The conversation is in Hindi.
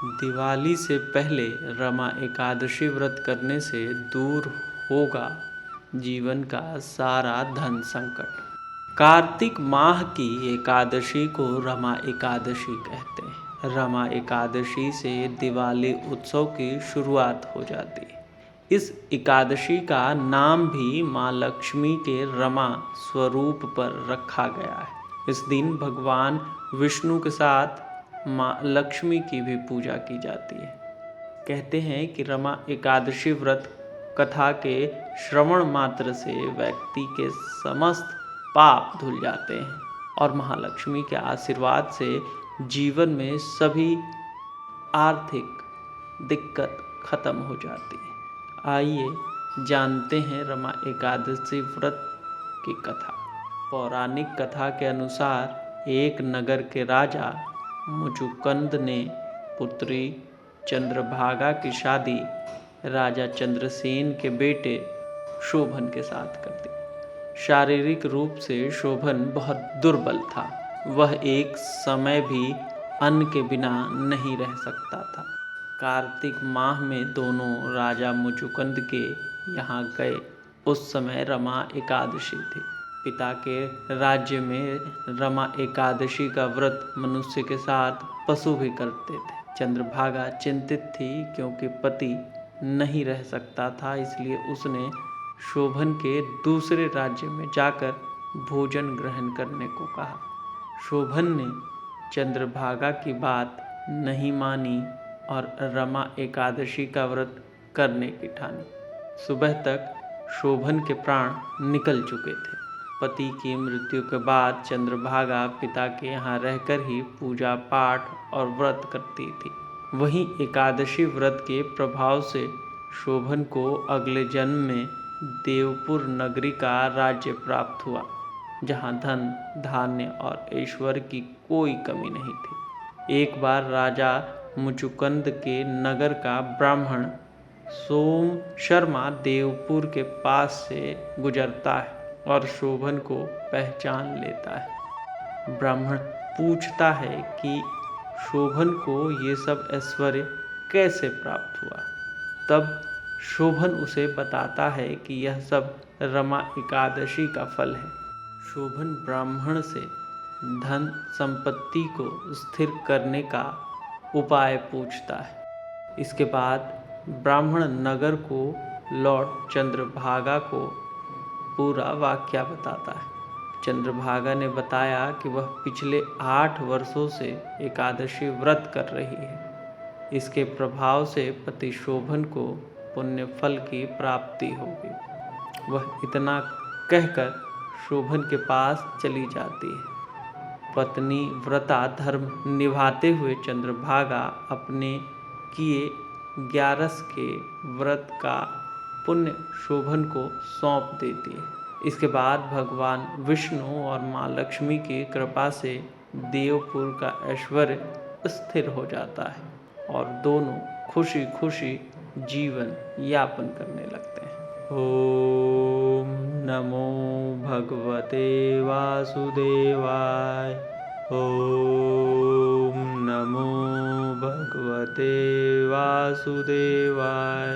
दिवाली से पहले रमा एकादशी व्रत करने से दूर होगा जीवन का सारा धन संकट। कार्तिक माह की एकादशी को रमा एकादशी कहते हैं। रमा एकादशी से दिवाली उत्सव की शुरुआत हो जाती है। इस एकादशी का नाम भी माँ लक्ष्मी के रमा स्वरूप पर रखा गया है। इस दिन भगवान विष्णु के साथ माँ लक्ष्मी की भी पूजा की जाती है। कहते हैं कि रमा एकादशी व्रत कथा के श्रवण मात्र से व्यक्ति के समस्त पाप धुल जाते हैं और महालक्ष्मी के आशीर्वाद से जीवन में सभी आर्थिक दिक्कत खत्म हो जाती है। आइए जानते हैं रमा एकादशी व्रत की कथा। पौराणिक कथा के अनुसार एक नगर के राजा मुचुकुंद ने पुत्री चंद्रभागा की शादी राजा चंद्रसेन के बेटे शोभन के साथ कर दी। शारीरिक रूप से शोभन बहुत दुर्बल था। वह एक समय भी अन्न के बिना नहीं रह सकता था। कार्तिक माह में दोनों राजा मुचुकुंद के यहाँ गए। उस समय रमा एकादशी थी। पिता के राज्य में रमा एकादशी का व्रत मनुष्य के साथ पशु भी करते थे। चंद्रभागा चिंतित थी क्योंकि पति नहीं रह सकता था, इसलिए उसने शोभन के दूसरे राज्य में जाकर भोजन ग्रहण करने को कहा। शोभन ने चंद्रभागा की बात नहीं मानी और रमा एकादशी का व्रत करने की ठानी। सुबह तक शोभन के प्राण निकल चुके थे। पति की मृत्यु के बाद चंद्रभागा पिता के यहाँ रहकर ही पूजा पाठ और व्रत करती थी। वहीं एकादशी व्रत के प्रभाव से शोभन को अगले जन्म में देवपुर नगरी का राज्य प्राप्त हुआ, जहाँ धन धान्य और ऐश्वर्य की कोई कमी नहीं थी। एक बार राजा मुचुकुंद के नगर का ब्राह्मण सोम शर्मा देवपुर के पास से गुजरता है और शोभन को पहचान लेता है। ब्राह्मण पूछता है कि शोभन को ये सब ऐश्वर्य कैसे प्राप्त हुआ। तब शोभन उसे बताता है कि यह सब रमा एकादशी का फल है। शोभन ब्राह्मण से धन संपत्ति को स्थिर करने का उपाय पूछता है। इसके बाद ब्राह्मण नगर को लौट चंद्रभागा को पूरा वाकया बताता है। चंद्रभागा ने बताया कि वह पिछले 8 वर्षों से एकादशी व्रत कर रही है। इसके प्रभाव से पति शोभन को पुण्य फल की प्राप्ति होगी। वह इतना कहकर शोभन के पास चली जाती है। पत्नी व्रता धर्म निभाते हुए चंद्रभागा अपने किए 11 के व्रत का पुण्य शोभन को सौंप देती है। इसके बाद भगवान विष्णु और माँ लक्ष्मी की कृपा से देवपुर का ऐश्वर्य स्थिर हो जाता है और दोनों खुशी खुशी जीवन यापन करने लगते हैं। ओम नमो भगवते वासुदेवाय। ओम नमो भगवते वासुदेवाय।